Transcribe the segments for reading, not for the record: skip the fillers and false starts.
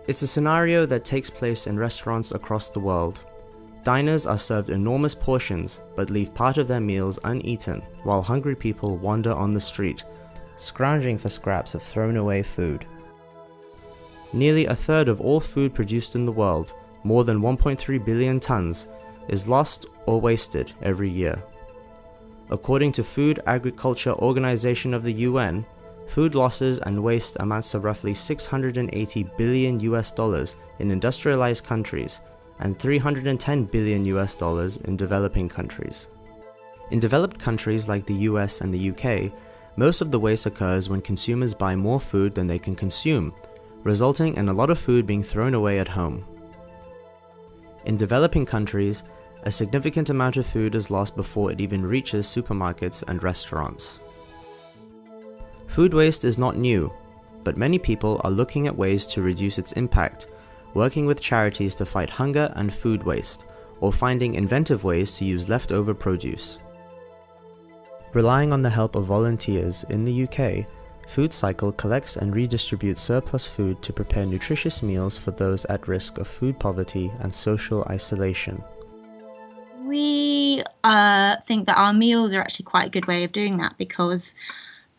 It's a scenario that takes place in restaurants across the world. Diners are served enormous portions but leave part of their meals uneaten while hungry people wander on the street, scrounging for scraps of thrown away food. Nearly a third of all food produced in the world, more than 1.3 billion tons, is lost or wasted every year. According to Food Agriculture Organization of the UN, food losses and waste amounts to roughly $680 billion in industrialized countries and $310 billion in developing countries. In developed countries like the US and the UK, most of the waste occurs when consumers buy more food than they can consume, resulting in a lot of food being thrown away at home. In developing countries, a significant amount of food is lost before it even reaches supermarkets and restaurants. Food waste is not new, but many people are looking at ways to reduce its impact, working with charities to fight hunger and food waste, or finding inventive ways to use leftover produce. Relying on the help of volunteers in the UK, Food Cycle collects and redistributes surplus food to prepare nutritious meals for those at risk of food poverty and social isolation. We think that our meals are actually quite a good way of doing that because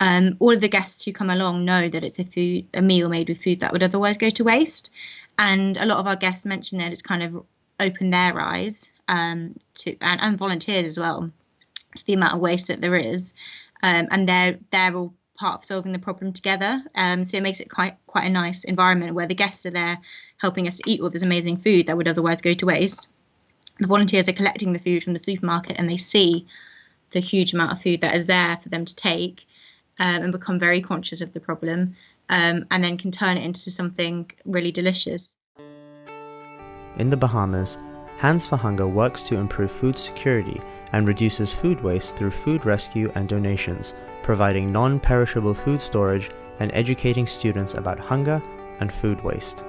all of the guests who come along know that it's a meal made with food that would otherwise go to waste. And a lot of our guests mention that it's kind of opened their eyes and volunteers as well to the amount of waste that there is. And they're all part of solving the problem together. So it makes it quite a nice environment where the guests are there helping us to eat all this amazing food that would otherwise go to waste. The volunteers are collecting the food from the supermarket and they see the huge amount of food that is there for them to take and become very conscious of the problem and then can turn it into something really delicious. In the Bahamas, Hands for Hunger works to improve food security and reduces food waste through food rescue and donations, providing non-perishable food storage and educating students about hunger and food waste.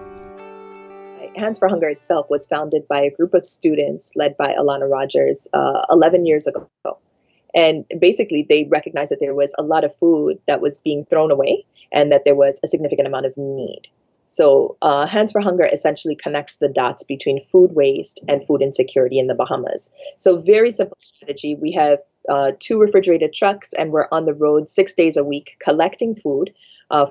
Hands for Hunger itself was founded by a group of students led by Alana Rogers 11 years ago. And basically, they recognized that there was a lot of food that was being thrown away and that there was a significant amount of need. So Hands for Hunger essentially connects the dots between food waste and food insecurity in the Bahamas. So very simple strategy. We have 2 refrigerated trucks and we're on the road 6 days a week collecting food,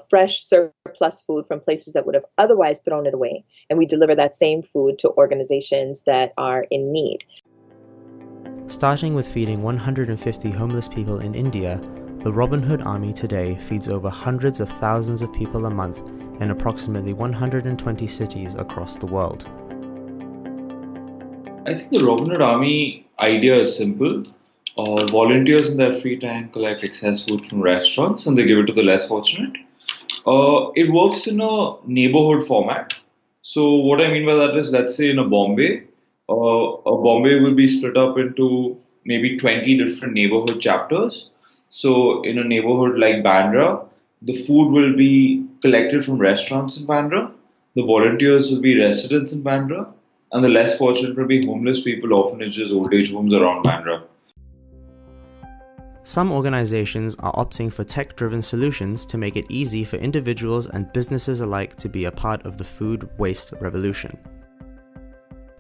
fresh surplus food from places that would have otherwise thrown it away. And we deliver that same food to organizations that are in need. Starting with feeding 150 homeless people in India, the Robin Hood Army today feeds over hundreds of thousands of people a month in approximately 120 cities across the world. I think the Robin Hood Army idea is simple. Volunteers in their free time collect excess food from restaurants and they give it to the less fortunate. It works in a neighborhood format. So what I mean by that is, let's say in a Bombay will be split up into maybe 20 different neighborhood chapters. So in a neighborhood like Bandra, the food will be collected from restaurants in Bandra, the volunteers will be residents in Bandra, and the less fortunate will be homeless people, orphanages, old age homes around Bandra. Some organizations are opting for tech-driven solutions to make it easy for individuals and businesses alike to be a part of the food waste revolution.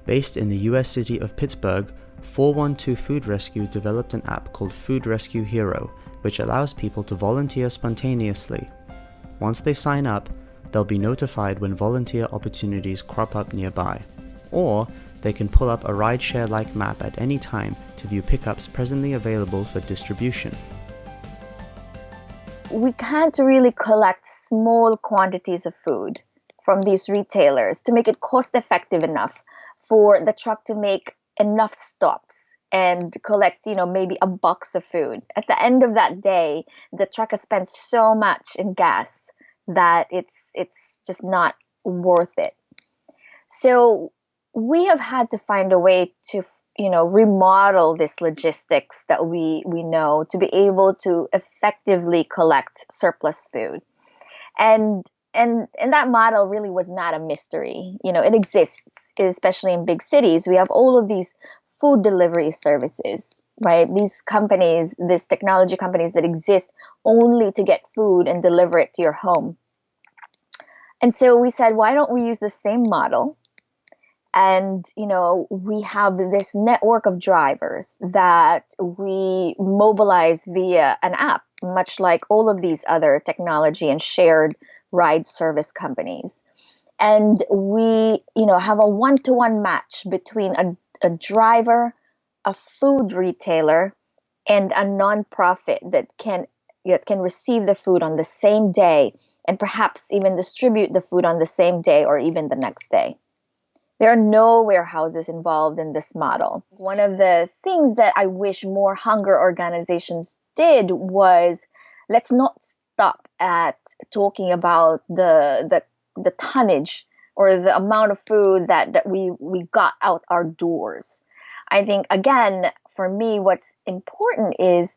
Based in the US city of Pittsburgh, 412 Food Rescue developed an app called Food Rescue Hero, which allows people to volunteer spontaneously. Once they sign up, they'll be notified when volunteer opportunities crop up nearby, or they can pull up a rideshare-like map at any time to view pickups presently available for distribution. We can't really collect small quantities of food from these retailers to make it cost-effective enough for the truck to make enough stops and collect, maybe a box of food. At the end of that day, the truck has spent so much in gas that it's just not worth it. So we have had to find a way to, remodel this logistics that we know to be able to effectively collect surplus food. And that model really was not a mystery. It exists, especially in big cities. We have all of these food delivery services, right? These companies, these technology companies that exist only to get food and deliver it to your home. And so we said, why don't we use the same model? And, we have this network of drivers that we mobilize via an app, much like all of these other technology and shared ride service companies. And we, have a one-to-one match between a driver, a food retailer, and a nonprofit that can receive the food on the same day and perhaps even distribute the food on the same day or even the next day. There are no warehouses involved in this model. One of the things that I wish more hunger organizations did was, let's not stop at talking about the tonnage or the amount of food that we got out our doors. I think, again, for me, what's important is,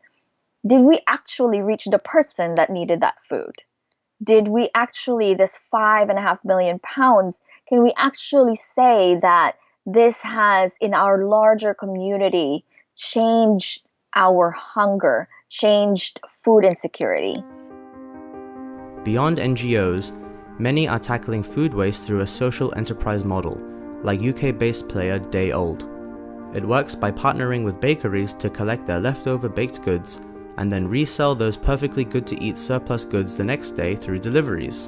did we actually reach the person that needed that food? Did we actually, this 5.5 million pounds, can we actually say that this has, in our larger community, changed our hunger, changed food insecurity? Beyond NGOs, many are tackling food waste through a social enterprise model, like UK-based player Day Old. It works by partnering with bakeries to collect their leftover baked goods and then resell those perfectly good-to-eat surplus goods the next day through deliveries.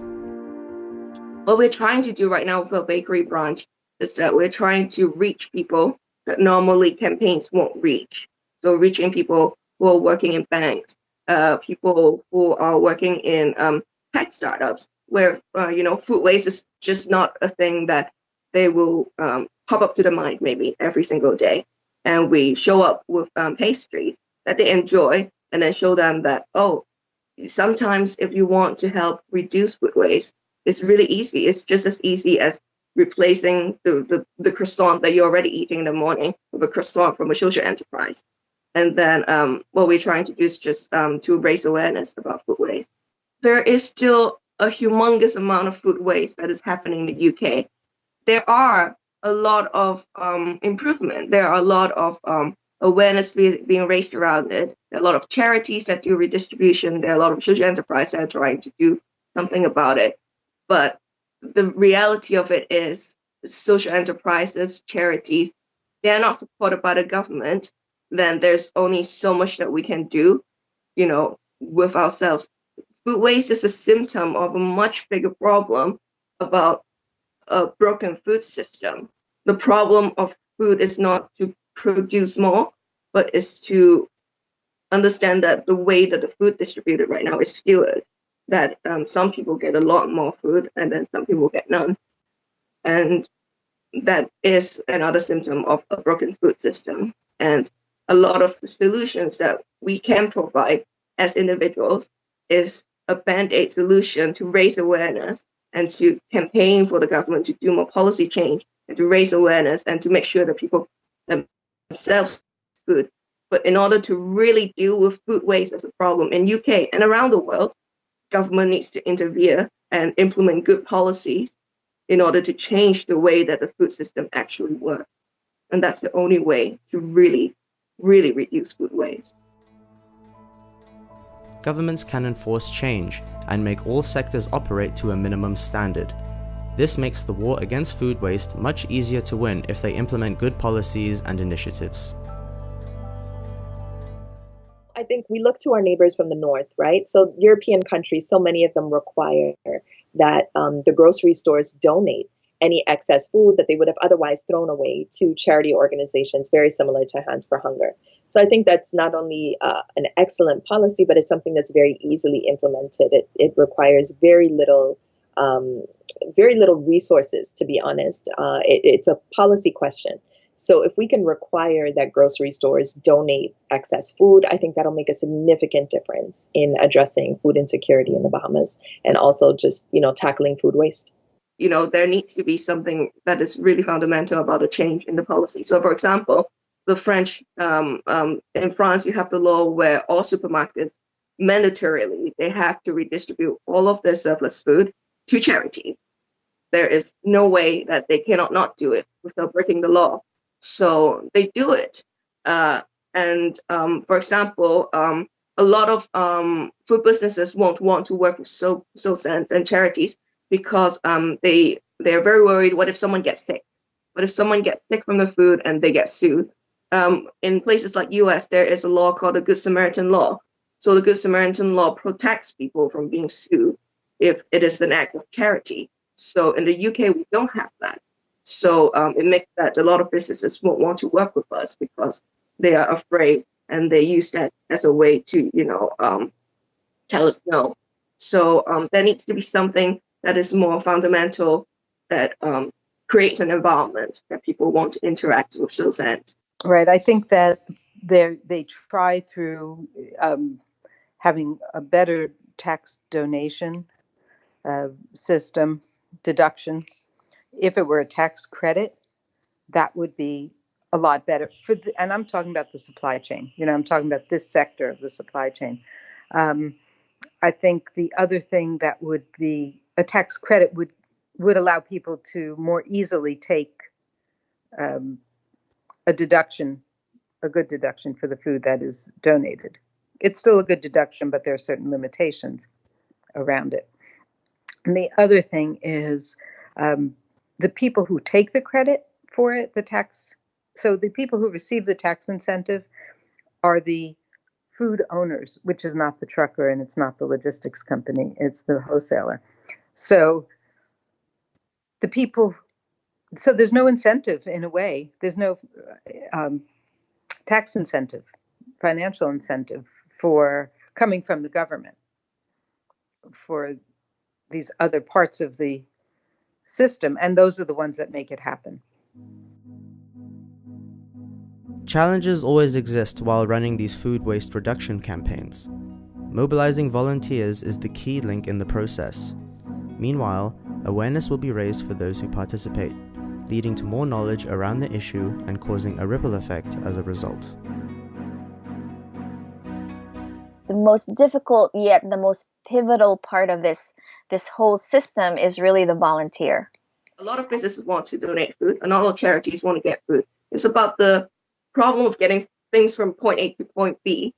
What we're trying to do right now with our bakery branch is that we're trying to reach people that normally campaigns won't reach. So reaching people who are working in banks, people who are working in tech startups, where food waste is just not a thing that they will pop up to the mind maybe every single day. And we show up with pastries that they enjoy, and then show them that, sometimes if you want to help reduce food waste, it's really easy. It's just as easy as replacing the croissant that you're already eating in the morning with a croissant from a social enterprise. And then what we're trying to do is just to raise awareness about food waste. There is still a humongous amount of food waste that is happening in the UK. There are a lot of improvement. There are a lot of awareness being raised around it. There are a lot of charities that do redistribution. There are a lot of social enterprises that are trying to do something about it. But the reality of it is, social enterprises, charities, they're not supported by the government. Then there's only so much that we can do, with ourselves. Food waste is a symptom of a much bigger problem about a broken food system. The problem of food is not to produce more, but is to understand that the way that the food distributed right now is skewed, that some people get a lot more food and then some people get none. And that is another symptom of a broken food system. And a lot of the solutions that we can provide as individuals is a band-aid solution to raise awareness and to campaign for the government to do more policy change and to raise awareness and to make sure that people themselves food. But in order to really deal with food waste as a problem in UK and around the world, government needs to intervene and implement good policies in order to change the way that the food system actually works. And that's the only way to really, really reduce food waste. Governments can enforce change and make all sectors operate to a minimum standard. This makes the war against food waste much easier to win if they implement good policies and initiatives. I think we look to our neighbors from the north, right? So European countries, so many of them require that the grocery stores donate any excess food that they would have otherwise thrown away to charity organizations very similar to Hands for Hunger. So I think that's not only an excellent policy, but it's something that's very easily implemented. It requires very little resources, to be honest. It's a policy question. So if we can require that grocery stores donate excess food, I think that'll make a significant difference in addressing food insecurity in the Bahamas and also just, tackling food waste. There needs to be something that is really fundamental about a change in the policy. So, for example, the French, in France, you have the law where all supermarkets mandatorily, they have to redistribute all of their surplus food to charity. There is no way that they cannot not do it without breaking the law. So they do it. For example, a lot of food businesses won't want to work with SOSANs and charities because they're very worried. What if someone gets sick? What if someone gets sick from the food and they get sued? In places like US, there is a law called the Good Samaritan Law. So the Good Samaritan Law protects people from being sued if it is an act of charity. So in the UK, we don't have that. So it makes that a lot of businesses won't want to work with us because they are afraid, and they use that as a way to, tell us no. So there needs to be something that is more fundamental, that creates an environment that people want to interact with those ends. Right. I think that they try through having a better tax donation system deduction. If it were a tax credit, that would be a lot better and I'm talking about the supply chain. I'm talking about this sector of the supply chain. I think the other thing that would be a tax credit would allow people to more easily take a deduction, a good deduction for the food that is donated. It's still a good deduction, but there are certain limitations around it. And the other thing is the people who take the credit for it, the tax. So the people who receive the tax incentive are the food owners, which is not the trucker and it's not the logistics company, it's the wholesaler. So the people, so there's no incentive in a way. There's no tax incentive, financial incentive for coming from the government for these other parts of the system, and those are the ones that make it happen. Challenges always exist while running these food waste reduction campaigns. Mobilizing volunteers is the key link in the process. Meanwhile, awareness will be raised for those who participate, leading to more knowledge around the issue and causing a ripple effect as a result. The most difficult yet the most pivotal part of this whole system is really the volunteer. A lot of businesses want to donate food, and all charities want to get food. It's about the problem of getting things from point A to point B.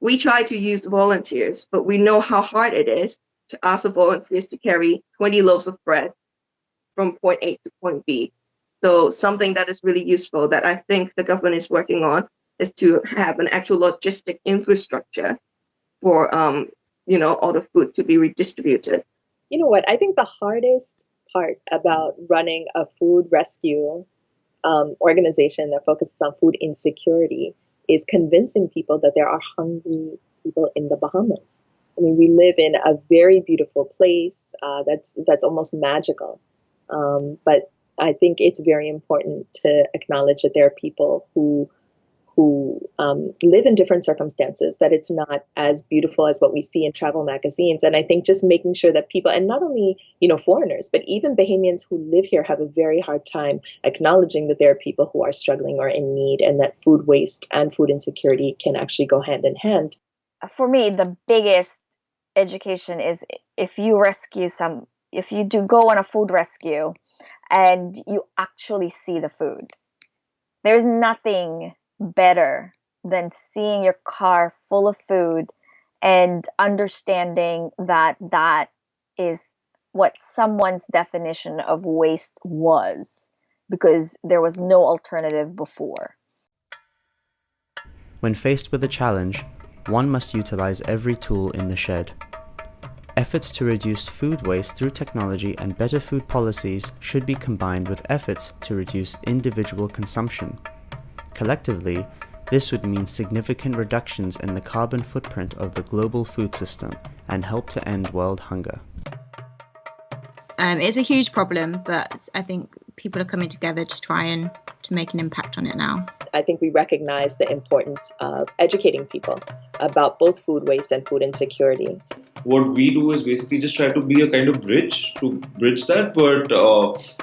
We try to use volunteers, but we know how hard it is to ask the volunteers to carry 20 loaves of bread from point A to point B. So something that is really useful that I think the government is working on is to have an actual logistic infrastructure for all the food to be redistributed. You know what? I think the hardest part about running a food rescue organization that focuses on food insecurity is convincing people that there are hungry people in the Bahamas. I mean, we live in a very beautiful place that's almost magical. But I think it's very important to acknowledge that there are people who live in different circumstances, that it's not as beautiful as what we see in travel magazines. And I think just making sure that people, and not only, foreigners, but even Bahamians who live here have a very hard time acknowledging that there are people who are struggling or in need, and that food waste and food insecurity can actually go hand in hand. For me, the biggest education is if you do go on a food rescue and you actually see the food. There's nothing better than seeing your car full of food and understanding that that is what someone's definition of waste was, because there was no alternative before. When faced with a challenge, one must utilize every tool in the shed. Efforts to reduce food waste through technology and better food policies should be combined with efforts to reduce individual consumption. Collectively, this would mean significant reductions in the carbon footprint of the global food system and help to end world hunger. It's a huge problem, but I think people are coming together to try and to make an impact on it now. I think we recognize the importance of educating people about both food waste and food insecurity. What we do is basically just try to be a kind of bridge to bridge that. But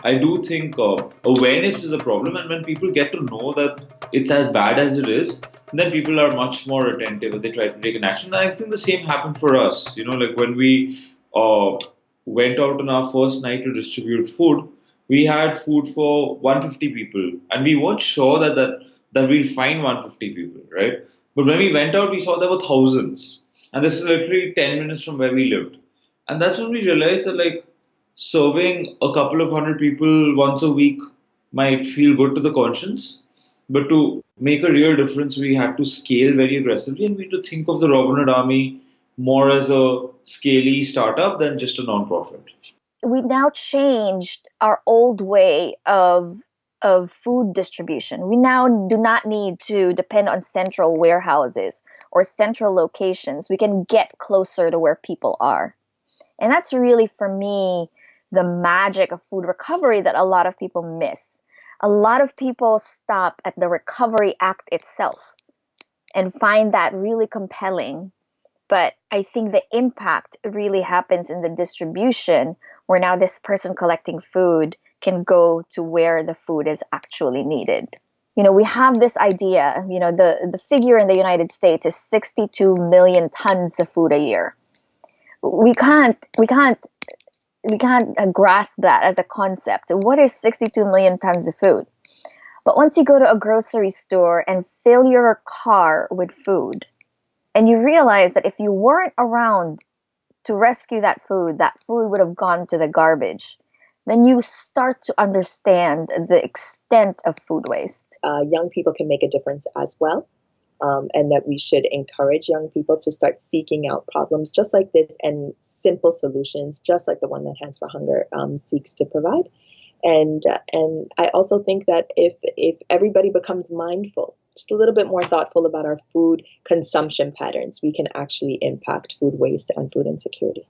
I do think awareness is a problem, and when people get to know that it's as bad as it is, then people are much more attentive and they try to take an action. And I think the same happened for us. Like when we went out on our first night to distribute food, we had food for 150 people, and we weren't sure that we'll find 150 people, right? But when we went out, we saw there were thousands. And this is literally 10 minutes from where we lived. And that's when we realized that, serving a couple of hundred people once a week might feel good to the conscience, but to make a real difference, we had to scale very aggressively, and we had to think of the Robin Hood Army more as a scaly startup than just a non-profit. We now changed our old way of food distribution. We now do not need to depend on central warehouses or central locations. We can get closer to where people are. And that's really, for me, the magic of food recovery that a lot of people miss. A lot of people stop at the Recovery Act itself and find that really compelling. But I think the impact really happens in the distribution, where now this person collecting food can go to where the food is actually needed. We have this idea, the figure in the United States is 62 million tons of food a year. We can't grasp that as a concept. What is 62 million tons of food? But once you go to a grocery store and fill your car with food, and you realize that if you weren't around to rescue that food would have gone to the garbage, then you start to understand the extent of food waste. Young people can make a difference as well, and that we should encourage young people to start seeking out problems just like this and simple solutions, just like the one that Hands for Hunger seeks to provide. And I also think that if everybody becomes mindful, just a little bit more thoughtful about our food consumption patterns, we can actually impact food waste and food insecurity.